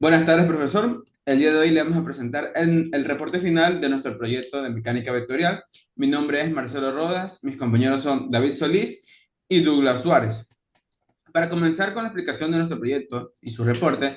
Buenas tardes, profesor. El día de hoy le vamos a presentar el reporte final de nuestro proyecto de mecánica vectorial. Mi nombre es Marcelo Rodas, mis compañeros son David Solís y Douglas Suárez. Para comenzar con la explicación de nuestro proyecto y su reporte,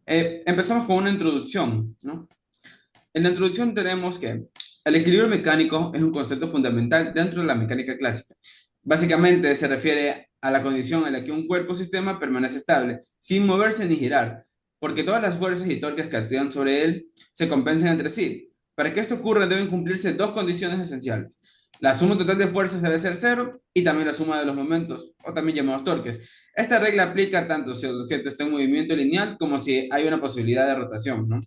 empezamos con una introducción, ¿no? En la introducción tenemos que el equilibrio mecánico es un concepto fundamental dentro de la mecánica clásica. Básicamente se refiere a la condición en la que un cuerpo o sistema permanece estable, sin moverse ni girar, porque todas las fuerzas y torques que actúan sobre él se compensan entre sí. Para que esto ocurra deben cumplirse dos condiciones esenciales. La suma total de fuerzas debe ser cero y también la suma de los momentos, o también llamados torques. Esta regla aplica tanto si el objeto está en movimiento lineal como si hay una posibilidad de rotación, ¿no?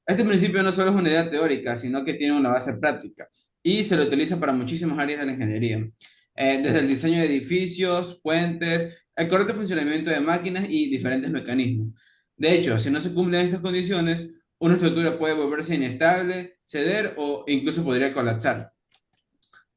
Este principio no solo es una idea teórica, sino que tiene una base práctica y se lo utiliza para muchísimas áreas de la ingeniería, desde el diseño de edificios, puentes, el correcto funcionamiento de máquinas y diferentes mecanismos. De hecho, si no se cumplen estas condiciones, una estructura puede volverse inestable, ceder o incluso podría colapsar.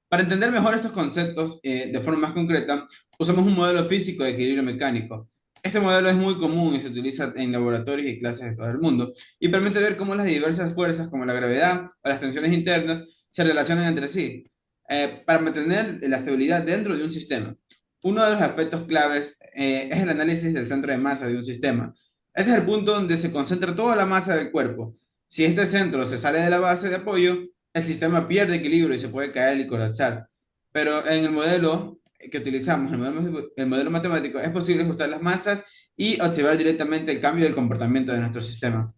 Para entender mejor estos conceptos de forma más concreta, usamos un modelo físico de equilibrio mecánico. Este modelo es muy común y se utiliza en laboratorios y clases de todo el mundo y permite ver cómo las diversas fuerzas como la gravedad o las tensiones internas se relacionan entre sí para mantener la estabilidad dentro de un sistema. Uno de los aspectos claves es el análisis del centro de masa de un sistema. Este es el punto donde se concentra toda la masa del cuerpo. Si este centro se sale de la base de apoyo, el sistema pierde equilibrio y se puede caer y colapsar. Pero en el modelo que utilizamos, el modelo matemático, es posible ajustar las masas y observar directamente el cambio del comportamiento de nuestro sistema.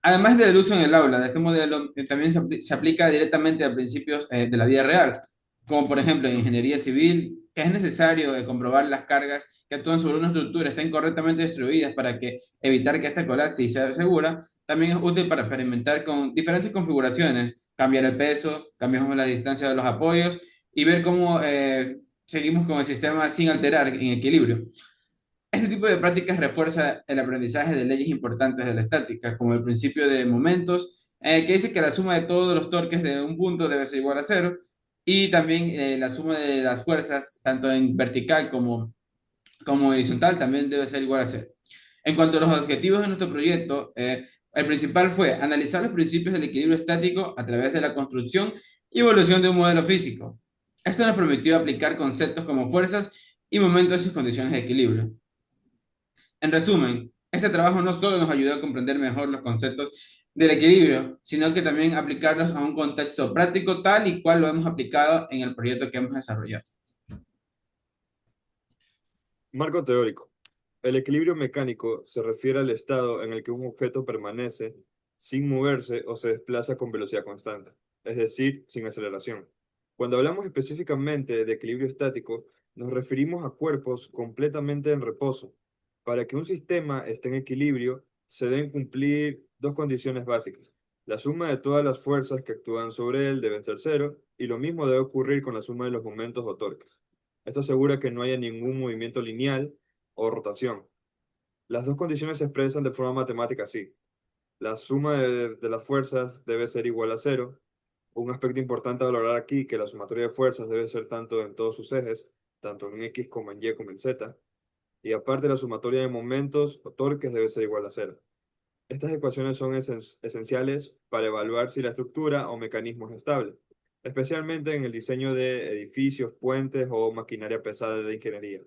Además del uso en el aula de este modelo, también se aplica directamente a principios de la vida real, como por ejemplo en ingeniería civil, que es necesario comprobar las cargas que actúan sobre una estructura estén correctamente distribuidas para que evitar que esta colapse y sea segura. También es útil para experimentar con diferentes configuraciones, cambiar el peso, cambiamos la distancia de los apoyos y ver cómo seguimos con el sistema sin alterar en equilibrio. Este tipo de prácticas refuerza el aprendizaje de leyes importantes de la estática, como el principio de momentos, que dice que la suma de todos los torques de un punto debe ser igual a cero, y también la suma de las fuerzas, tanto en vertical como horizontal, también debe ser igual a cero. En cuanto a los objetivos de nuestro proyecto, el principal fue analizar los principios del equilibrio estático a través de la construcción y evolución de un modelo físico. Esto nos permitió aplicar conceptos como fuerzas y momentos y sus condiciones de equilibrio. En resumen, este trabajo no solo nos ayudó a comprender mejor los conceptos del equilibrio, sino que también aplicarlos a un contexto práctico tal y cual lo hemos aplicado en el proyecto que hemos desarrollado. Marco teórico. El equilibrio mecánico se refiere al estado en el que un objeto permanece sin moverse o se desplaza con velocidad constante, es decir, sin aceleración. Cuando hablamos específicamente de equilibrio estático, nos referimos a cuerpos completamente en reposo. Para que un sistema esté en equilibrio, se deben cumplir dos condiciones básicas. La suma de todas las fuerzas que actúan sobre él deben ser cero, y lo mismo debe ocurrir con la suma de los momentos o torques. Esto asegura que no haya ningún movimiento lineal o rotación. Las dos condiciones se expresan de forma matemática así. La suma de las fuerzas debe ser igual a cero. Un aspecto importante a valorar aquí que la sumatoria de fuerzas debe ser tanto en todos sus ejes, tanto en X como en Y como en Z. Y aparte la sumatoria de momentos o torques debe ser igual a cero. Estas ecuaciones son esenciales para evaluar si la estructura o mecanismo es estable, especialmente en el diseño de edificios, puentes o maquinaria pesada de ingeniería.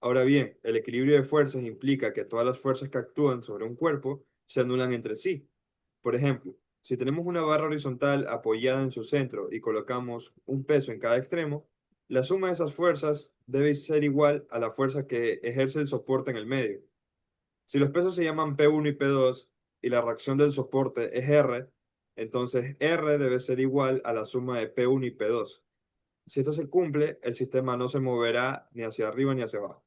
Ahora bien, el equilibrio de fuerzas implica que todas las fuerzas que actúan sobre un cuerpo se anulan entre sí. Por ejemplo, si tenemos una barra horizontal apoyada en su centro y colocamos un peso en cada extremo, la suma de esas fuerzas debe ser igual a la fuerza que ejerce el soporte en el medio. Si los pesos se llaman P1 y P2 y la reacción del soporte es R, entonces R debe ser igual a la suma de P1 y P2. Si esto se cumple, el sistema no se moverá ni hacia arriba ni hacia abajo.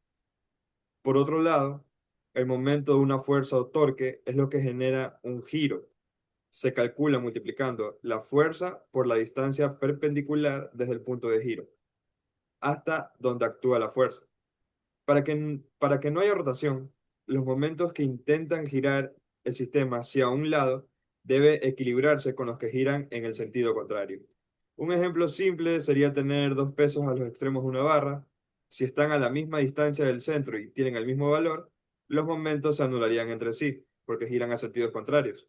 Por otro lado, el momento de una fuerza o torque es lo que genera un giro. Se calcula multiplicando la fuerza por la distancia perpendicular desde el punto de giro hasta donde actúa la fuerza. Para que no haya rotación, los momentos que intentan girar el sistema hacia un lado debe equilibrarse con los que giran en el sentido contrario. Un ejemplo simple sería tener dos pesos a los extremos de una barra. Si están a la misma distancia del centro y tienen el mismo valor, los momentos se anularían entre sí, porque giran a sentidos contrarios.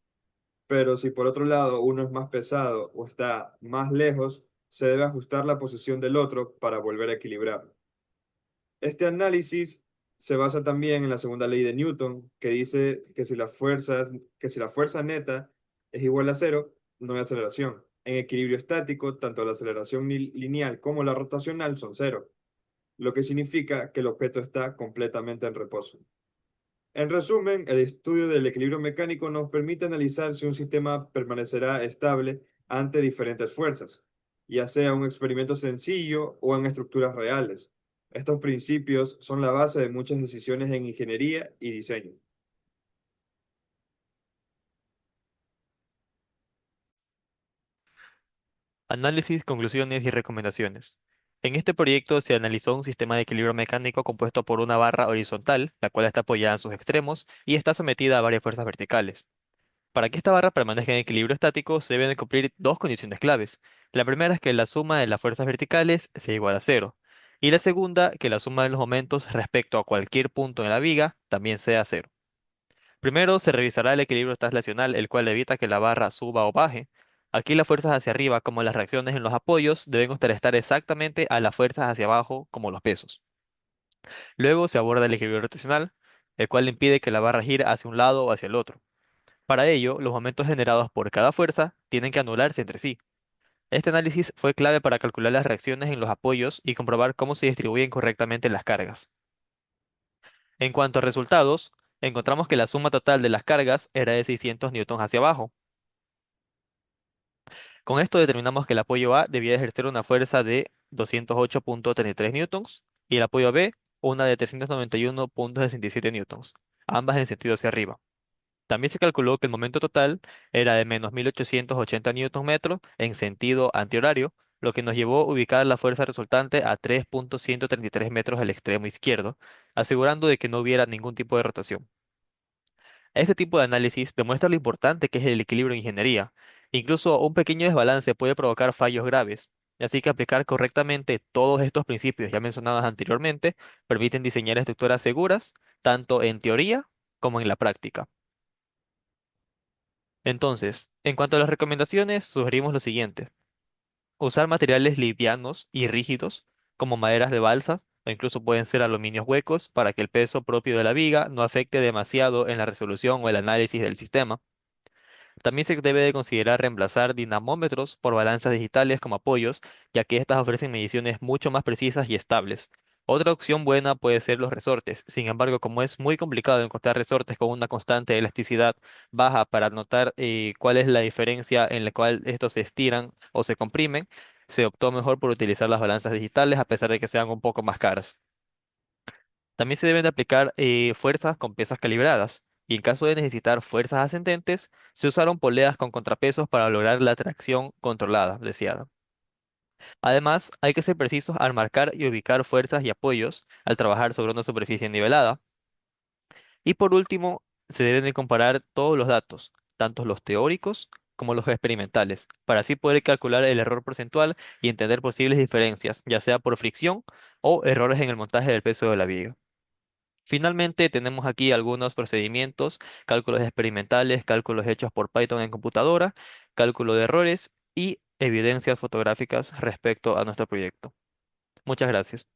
Pero si por otro lado uno es más pesado o está más lejos, se debe ajustar la posición del otro para volver a equilibrar. Este análisis se basa también en la segunda ley de Newton, que dice que si la fuerza neta es igual a cero, no hay aceleración. En equilibrio estático, tanto la aceleración lineal como la rotacional son cero, lo que significa que el objeto está completamente en reposo. En resumen, el estudio del equilibrio mecánico nos permite analizar si un sistema permanecerá estable ante diferentes fuerzas, ya sea un experimento sencillo o en estructuras reales. Estos principios son la base de muchas decisiones en ingeniería y diseño. Análisis, conclusiones y recomendaciones. En este proyecto se analizó un sistema de equilibrio mecánico compuesto por una barra horizontal, la cual está apoyada en sus extremos y está sometida a varias fuerzas verticales. Para que esta barra permanezca en equilibrio estático, se deben de cumplir dos condiciones claves. La primera es que la suma de las fuerzas verticales sea igual a cero. Y la segunda, que la suma de los momentos respecto a cualquier punto en la viga también sea cero. Primero se revisará el equilibrio translacional, el cual evita que la barra suba o baje. Aquí las fuerzas hacia arriba, como las reacciones en los apoyos, deben estar exactamente a las fuerzas hacia abajo, como los pesos. Luego se aborda el equilibrio rotacional, el cual impide que la barra gire hacia un lado o hacia el otro. Para ello, los momentos generados por cada fuerza tienen que anularse entre sí. Este análisis fue clave para calcular las reacciones en los apoyos y comprobar cómo se distribuyen correctamente las cargas. En cuanto a resultados, encontramos que la suma total de las cargas era de 600 newtons hacia abajo. Con esto determinamos que el apoyo A debía ejercer una fuerza de 208.33 newtons y el apoyo B una de 391.67 newtons, ambas en sentido hacia arriba. También se calculó que el momento total era de menos 1880 newton metros en sentido antihorario, lo que nos llevó a ubicar la fuerza resultante a 3.133 metros al extremo izquierdo, asegurando de que no hubiera ningún tipo de rotación. Este tipo de análisis demuestra lo importante que es el equilibrio en ingeniería. Incluso un pequeño desbalance puede provocar fallos graves, así que aplicar correctamente todos estos principios ya mencionados anteriormente permiten diseñar estructuras seguras, tanto en teoría como en la práctica. Entonces, en cuanto a las recomendaciones, sugerimos lo siguiente. Usar materiales livianos y rígidos, como maderas de balsa, o incluso pueden ser aluminios huecos, para que el peso propio de la viga no afecte demasiado en la resolución o el análisis del sistema. También se debe de considerar reemplazar dinamómetros por balanzas digitales como apoyos, ya que estas ofrecen mediciones mucho más precisas y estables. Otra opción buena puede ser los resortes. Sin embargo, como es muy complicado encontrar resortes con una constante elasticidad baja para notar cuál es la diferencia en la cual estos se estiran o se comprimen, se optó mejor por utilizar las balanzas digitales a pesar de que sean un poco más caras. También se deben de aplicar fuerzas con piezas calibradas. Y en caso de necesitar fuerzas ascendentes, se usaron poleas con contrapesos para lograr la tracción controlada, deseada. Además, hay que ser precisos al marcar y ubicar fuerzas y apoyos al trabajar sobre una superficie nivelada. Y por último, se deben de comparar todos los datos, tanto los teóricos como los experimentales, para así poder calcular el error porcentual y entender posibles diferencias, ya sea por fricción o errores en el montaje del peso de la viga. Finalmente, tenemos aquí algunos procedimientos, cálculos experimentales, cálculos hechos por Python en computadora, cálculo de errores y evidencias fotográficas respecto a nuestro proyecto. Muchas gracias.